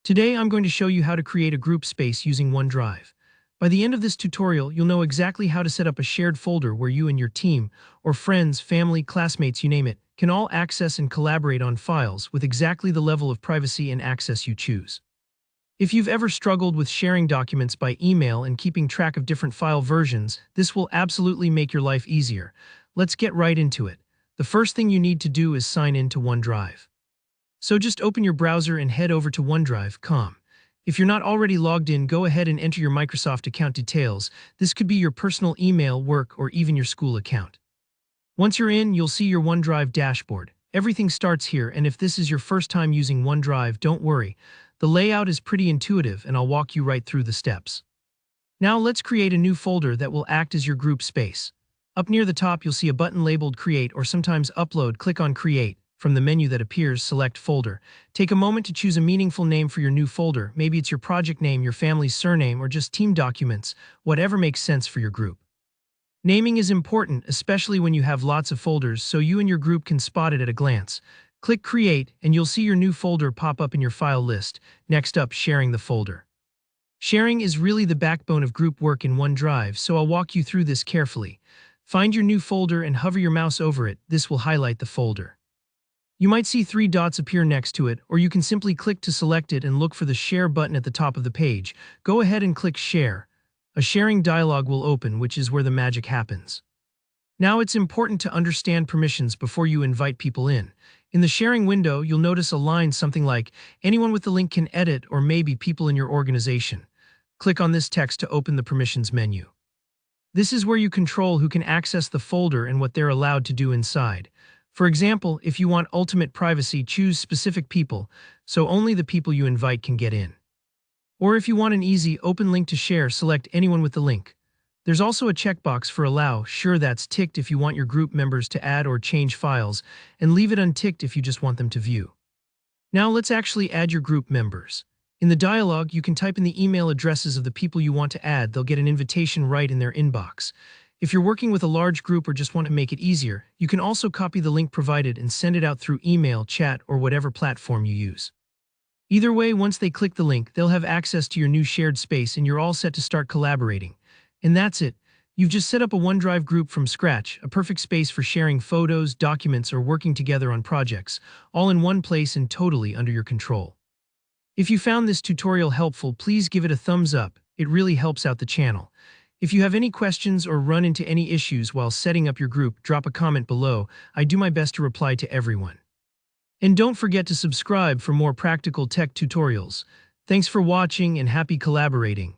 Today I'm going to show you how to create a group space using OneDrive. By the end of this tutorial, you'll know exactly how to set up a shared folder where you and your team, or friends, family, classmates, you name it, can all access and collaborate on files with exactly the level of privacy and access you choose. If you've ever struggled with sharing documents by email and keeping track of different file versions, this will absolutely make your life easier. Let's get right into it. The first thing you need to do is sign in to OneDrive. So just open your browser and head over to OneDrive.com. If you're not already logged in, go ahead and enter your Microsoft account details. This could be your personal email, work, or even your school account. Once you're in, you'll see your OneDrive dashboard. Everything starts here, and if this is your first time using OneDrive, don't worry. The layout is pretty intuitive, and I'll walk you right through the steps. Now let's create a new folder that will act as your group space. Up near the top, you'll see a button labeled Create or sometimes Upload. Click on Create. From the menu that appears, select Folder. Take a moment to choose a meaningful name for your new folder. Maybe it's your project name, your family's surname, or just team documents, whatever makes sense for your group. Naming is important, especially when you have lots of folders, so you and your group can spot it at a glance. Click Create, and you'll see your new folder pop up in your file list. Next up, sharing the folder. Sharing is really the backbone of group work in OneDrive, so I'll walk you through this carefully. Find your new folder and hover your mouse over it. This will highlight the folder. You might see 3 dots appear next to it, or you can simply click to select it and look for the Share button at the top of the page. Go ahead and click Share. A sharing dialog will open, which is where the magic happens. Now it's important to understand permissions before you invite people in. In the sharing window, you'll notice a line something like, "Anyone with the link can edit," or maybe "People in your organization." Click on this text to open the permissions menu. This is where you control who can access the folder and what they're allowed to do inside. For example, if you want ultimate privacy, choose specific people, so only the people you invite can get in. Or if you want an easy, open link to share, select anyone with the link. There's also a checkbox for allow. Sure, that's ticked if you want your group members to add or change files, and leave it unticked if you just want them to view. Now let's actually add your group members. In the dialog, you can type in the email addresses of the people you want to add. They'll get an invitation right in their inbox. If you're working with a large group or just want to make it easier, you can also copy the link provided and send it out through email, chat, or whatever platform you use. Either way, once they click the link, they'll have access to your new shared space and you're all set to start collaborating. And that's it. You've just set up a OneDrive group from scratch, a perfect space for sharing photos, documents, or working together on projects, all in one place and totally under your control. If you found this tutorial helpful, please give it a thumbs up. It really helps out the channel. If you have any questions or run into any issues while setting up your group, drop a comment below. I do my best to reply to everyone. And don't forget to subscribe for more practical tech tutorials. Thanks for watching and happy collaborating.